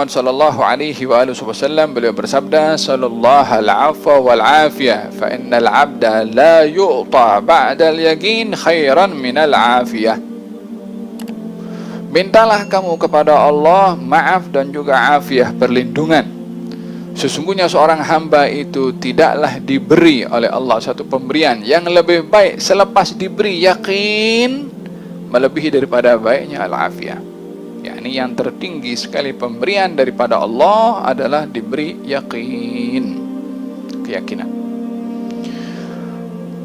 Muhammad sallallahu alaihi wasallam, beliau bersabda, sallallahu al-'afwa wal 'afiyah, fa innal 'abda la yu'ta ba'da al-yaqin khairan minal 'afiyah. Mintalah kamu kepada Allah maaf dan juga afiah, perlindungan. Sesungguhnya seorang hamba itu tidaklah diberi oleh Allah satu pemberian yang lebih baik selepas diberi yakin melebihi daripada baiknya al-afiyah. Yakni yang tertinggi sekali pemberian daripada Allah adalah diberi yakin, keyakinan.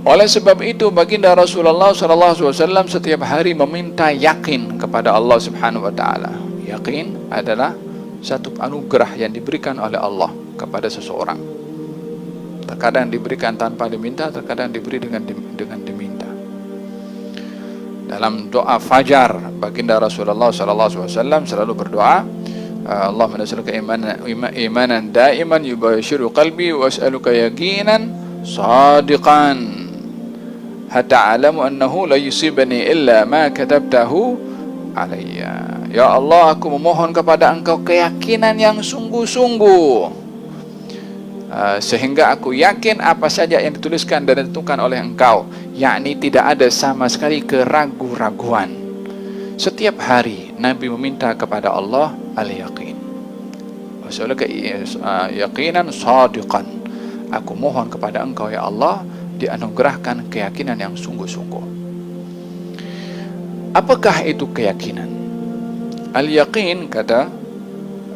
Oleh sebab itu baginda Rasulullah SAW setiap hari meminta yakin kepada Allah Subhanahu wa taala. Yakin adalah satu anugerah yang diberikan oleh Allah kepada seseorang. Terkadang diberikan tanpa diminta, terkadang diberi dengan diminta. Dalam doa fajar, baginda Rasulullah SAW selalu berdoa, Allahumma nas'aluka imanan daiman yubashiru qalbi was'aluka yaqinan sadiqan hatta a'lamu annahu la yusibani illa ma katabtahu alayya. Ya Allah, aku memohon kepada Engkau keyakinan yang sungguh-sungguh, sehingga aku yakin apa saja yang dituliskan dan ditentukan oleh Engkau, yakni tidak ada sama sekali keraguan-raguan. Setiap hari Nabi meminta kepada Allah al-yaqin. Was'aluka yaqinan sadiqan. Aku mohon kepada Engkau ya Allah dianugerahkan keyakinan yang sungguh-sungguh. Apakah itu keyakinan? Al-yaqin, kata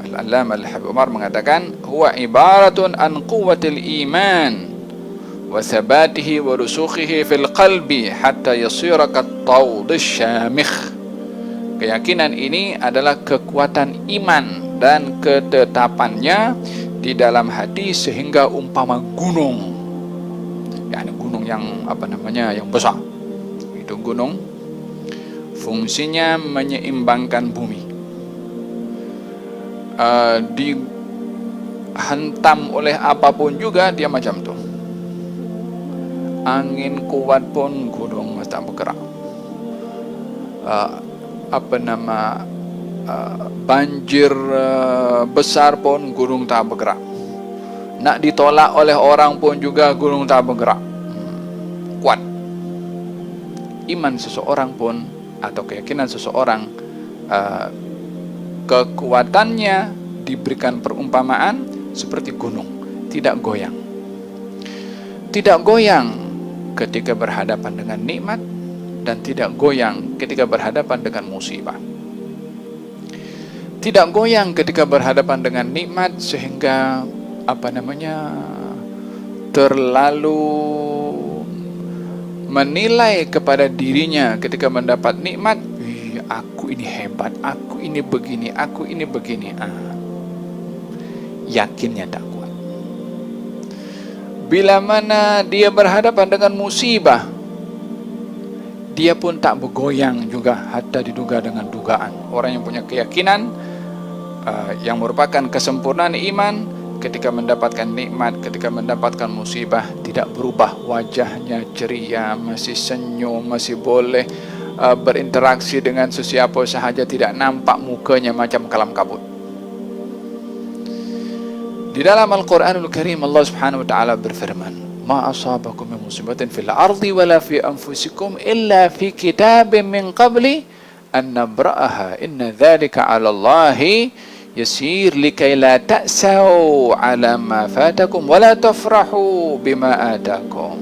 Al-Allamah Al-Habib Umar mengatakan, huwa ibaratun an quwwatil iman wa thabatihi wa rusukhihi fil qalbi hatta yasira kat-tawdish syamikh. Keyakinan ini adalah kekuatan iman dan ketetapannya di dalam hati sehingga umpama gunung, yakni gunung yang yang besar. Itu gunung fungsinya menyeimbangkan bumi. Dihantam oleh apapun juga dia macam tu. Angin kuat pun gunung masih tak bergerak. Banjir besar pun gunung tak bergerak. Nak ditolak oleh orang pun juga gunung tak bergerak. Kuat. Iman seseorang pun atau keyakinan seseorang, kekuatannya diberikan perumpamaan seperti gunung, tidak goyang. Tidak goyang ketika berhadapan dengan nikmat dan tidak goyang ketika berhadapan dengan musibah. Tidak goyang ketika berhadapan dengan nikmat sehingga terlalu menilai kepada dirinya ketika mendapat nikmat, aku ini hebat, aku ini begini, aku ini begini. Yakinnya tak kuat. Bila mana dia berhadapan dengan musibah, dia pun tak bergoyang juga, hatta diduga dengan dugaan. Orang yang punya keyakinan yang merupakan kesempurnaan iman, ketika mendapatkan nikmat, ketika mendapatkan musibah, tidak berubah wajahnya, ceria, masih senyum, masih boleh berinteraksi dengan sesiapa sahaja, tidak nampak mukanya macam kalam kabut. Di dalam Al-Quranul Karim Allah Subhanahu wa taala berfirman, "Ma asabakum min musibatin fil ardi wala fi anfusikum illa fi kitabin min qabli an nabra'aha inna dzalika 'ala Allahi yasir likai la ta'sau 'ala ma fatakum wa la tafrahu bima atakum."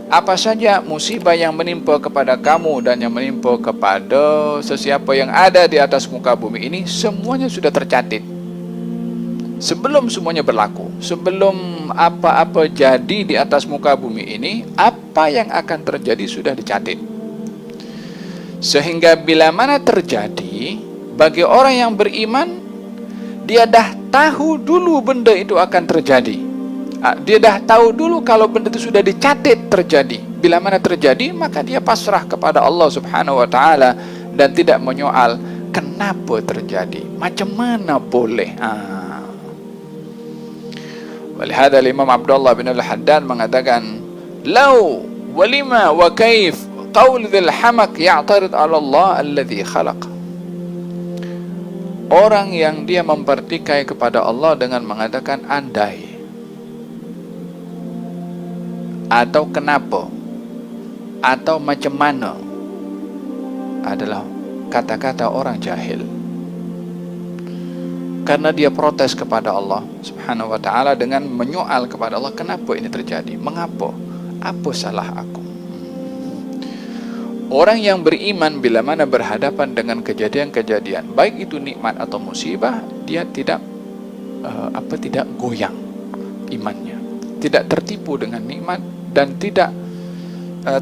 Apa saja musibah yang menimpa kepada kamu dan yang menimpa kepada sesiapa yang ada di atas muka bumi ini, semuanya sudah tercatat. Sebelum semuanya berlaku, sebelum apa-apa jadi di atas muka bumi ini, apa yang akan terjadi sudah dicatat. Sehingga bila mana terjadi, bagi orang yang beriman, dia dah tahu dulu benda itu akan terjadi. Dia dah tahu dulu kalau benda itu sudah dicatat terjadi. Bila mana terjadi, maka dia pasrah kepada Allah Subhanahu wa taala dan tidak menyoal kenapa terjadi, macam mana boleh. Walihada Imam Abdullah bin Al-Haddad mengatakan, "Lau walima wa kaif qaul dzil hamak ya'tarid 'ala Allah alladhi khalaq." orang yang dia mempertikai kepada Allah dengan mengatakan andai atau kenapa atau macam mana adalah kata-kata orang jahil, karena dia protes kepada Allah Subhanahu wa ta'ala dengan menyoal kepada Allah, kenapa ini terjadi, mengapa, apa salah aku. Orang yang beriman bila mana berhadapan dengan kejadian-kejadian, baik itu nikmat atau musibah, dia tidak tidak goyang imannya, tidak tertipu dengan nikmat, dan tidak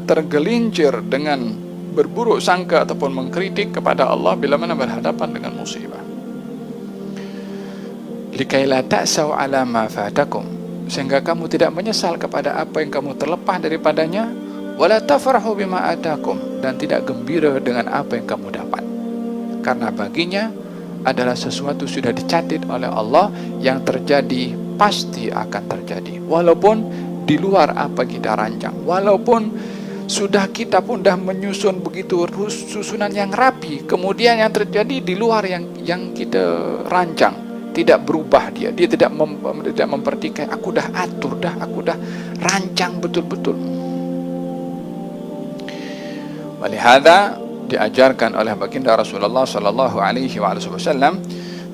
tergelincir dengan berburuk sangka ataupun mengkritik kepada Allah bila mana berhadapan dengan musibah. Likai la ta'sau ala ma fatakum, sehingga kamu tidak menyesal kepada apa yang kamu terlepas daripadanya, wala tafrahu bima atakum, dan tidak gembira dengan apa yang kamu dapat, karena baginya adalah sesuatu sudah dicatat oleh Allah, yang terjadi pasti akan terjadi, walaupun di luar apa kita rancang, walaupun sudah kita pun dah menyusun begitu susunan yang rapi, kemudian yang terjadi di luar yang kita rancang, tidak berubah dia tidak mempertikai, aku dah atur dah, aku dah rancang betul-betul. Walihada diajarkan oleh baginda Rasulullah sallallahu alaihi wasallam,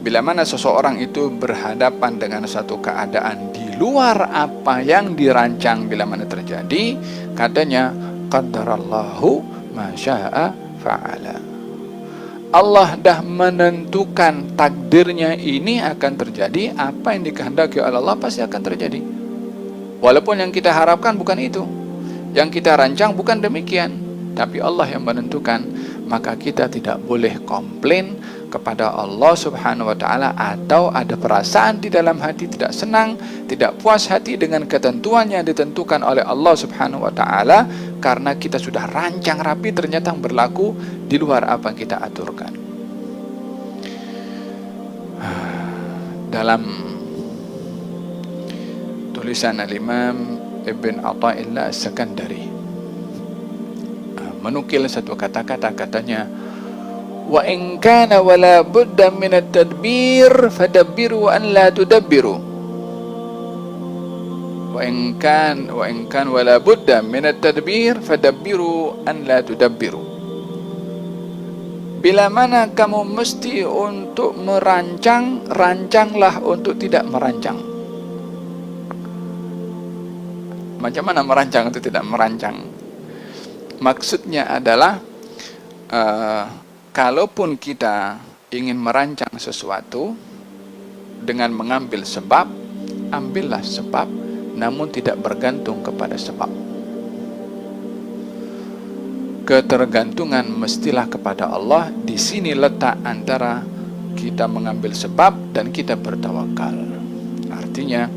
bila mana seseorang itu berhadapan dengan satu keadaan di luar apa yang dirancang bila mana terjadi, katanya qaddarallahu ma syaa fa'ala. Allah dah menentukan takdirnya ini akan terjadi, apa yang dikehendaki oleh Allah pasti akan terjadi. Walaupun yang kita harapkan bukan itu, yang kita rancang bukan demikian, tapi Allah yang menentukan, maka kita tidak boleh komplain kepada Allah Subhanahu wa ta'ala, atau ada perasaan di dalam hati tidak senang, tidak puas hati dengan ketentuan yang ditentukan oleh Allah Subhanahu wa ta'ala, karena kita sudah rancang rapi, ternyata berlaku di luar apa yang kita aturkan. Dalam tulisan Al-Imam Ibn Athaillah As-Sakandari menukil satu kata-kata, katanya, wa in kana wala budda min at-tadbir fadabbiru an la tudabbiru. Wa in kan wala budda min at-tadbir fadabbiru an la tudabbiru. Bila mana kamu mesti untuk merancang, rancanglah untuk tidak merancang. Macam mana merancang untuk tidak merancang? Maksudnya adalah kalaupun kita ingin merancang sesuatu dengan mengambil sebab, ambillah sebab, namun tidak bergantung kepada sebab. Ketergantungan mestilah kepada Allah. Di sini letak antara kita mengambil sebab dan kita bertawakal. Artinya,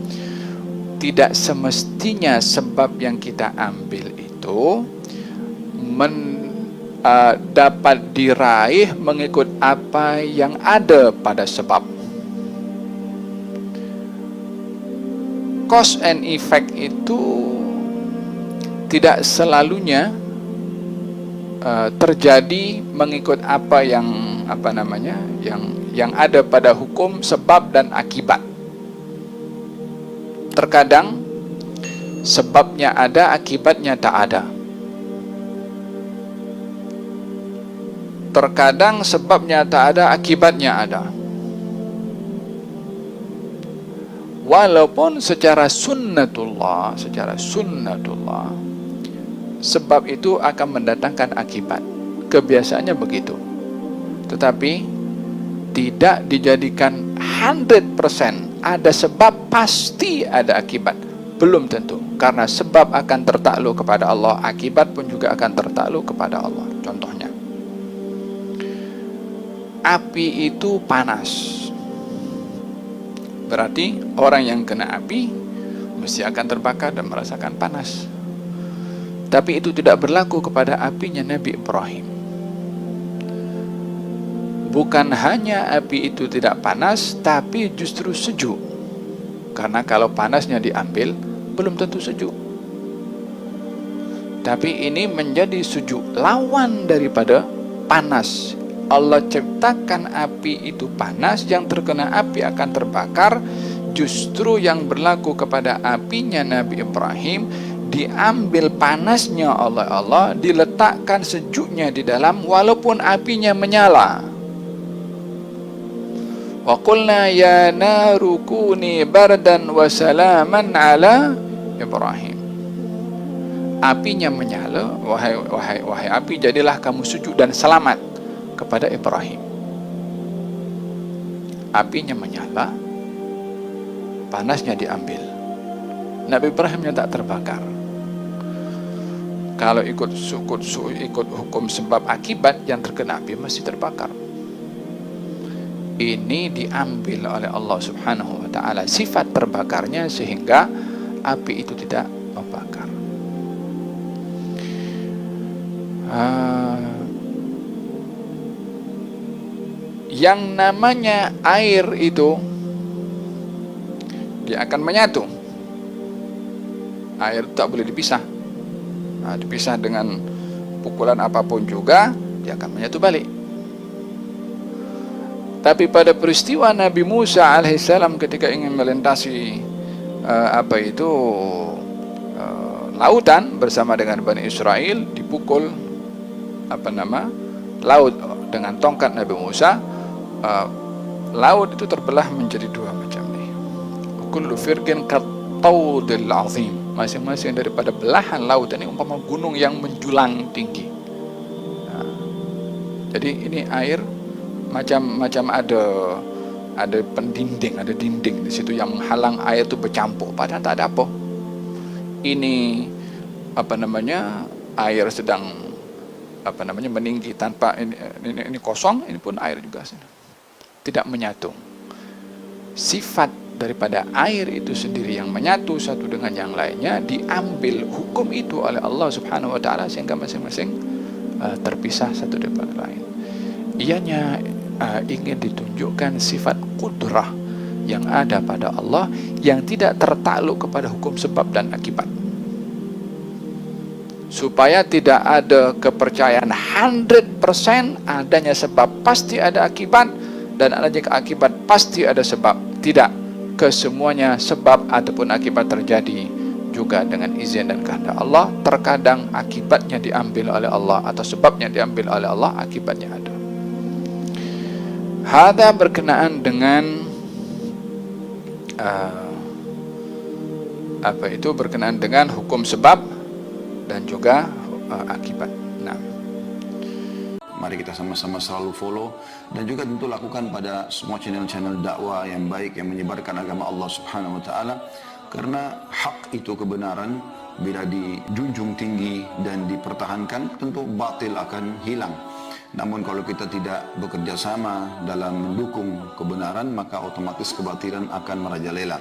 tidak semestinya sebab yang kita ambil itu dapat diraih mengikut apa yang ada pada sebab. Cause and effect itu tidak selalunya terjadi mengikut apa yang yang ada pada hukum sebab dan akibat. Terkadang sebabnya ada, akibatnya tak ada. Terkadang sebabnya tak ada, akibatnya ada. Walaupun secara sunnatullah, sebab itu akan mendatangkan akibat. Kebiasaannya begitu. Tetapi tidak dijadikan 100% ada sebab pasti ada akibat. Belum tentu. Karena sebab akan tertakluk kepada Allah, akibat pun juga akan tertakluk kepada Allah. Contohnya, api itu panas. Berarti orang yang kena api mesti akan terbakar dan merasakan panas. Tapi itu tidak berlaku kepada apinya Nabi Ibrahim. Bukan hanya api itu tidak panas, tapi justru sejuk. Karena kalau panasnya diambil, belum tentu sejuk. Tapi ini menjadi sejuk, lawan daripada panas. Allah ciptakan api itu panas, yang terkena api akan terbakar. Justru yang berlaku kepada apinya Nabi Ibrahim, diambil panasnya oleh Allah, diletakkan sejuknya di dalam walaupun apinya menyala. Wa qulna ya naru kuni bardan wa salaman ala Ibrahim. Apinya menyala, wahai api, jadilah kamu sejuk dan selamat kepada Ibrahim. Apinya menyala, panasnya diambil, Nabi Ibrahimnya tak terbakar. Kalau ikut hukum sebab akibat, yang terkena api masih terbakar. Ini diambil oleh Allah Subhanahu wa ta'ala sifat terbakarnya, sehingga api itu tidak membakar. Yang namanya air itu dia akan menyatu. Air tak boleh dipisah. Dipisah dengan pukulan apapun juga, dia akan menyatu balik. Tapi pada peristiwa Nabi Musa alaihissalam ketika ingin melintasi lautan bersama dengan Bani Israel, dipukul laut dengan tongkat Nabi Musa, laut itu terbelah menjadi dua macam nih. Kullu firqin kattaudil azim. Masing-masing daripada belahan laut ini umpama gunung yang menjulang tinggi. Jadi ini air macam ada pendinding, ada dinding di situ yang menghalang air itu bercampur, padahal tak ada apa. Ini air sedang meninggi tanpa ini kosong, ini pun air juga tidak menyatu. Sifat daripada air itu sendiri yang menyatu satu dengan yang lainnya, diambil hukum itu oleh Allah Subhanahu wa ta'ala, sehingga masing-masing terpisah satu daripada lain. Ianya ingin ditunjukkan sifat kudrah yang ada pada Allah, yang tidak tertakluk kepada hukum sebab dan akibat, supaya tidak ada kepercayaan 100% adanya sebab pasti ada akibat, dan adanya akibat pasti ada sebab. Tidak, kesemuanya sebab ataupun akibat terjadi juga dengan izin dan kehendak Allah. Terkadang akibatnya diambil oleh Allah atau sebabnya diambil oleh Allah, akibatnya ada. Hada berkenaan dengan berkenaan dengan hukum sebab dan juga akibat. Nah, mari kita sama-sama selalu follow dan juga tentu lakukan pada semua channel-channel dakwah yang baik yang menyebarkan agama Allah Subhanahu wa ta'ala, karena hak itu, kebenaran, bila dijunjung tinggi dan dipertahankan, tentu batil akan hilang. Namun kalau kita tidak bekerja sama dalam mendukung kebenaran, maka otomatis kebatilan akan merajalela.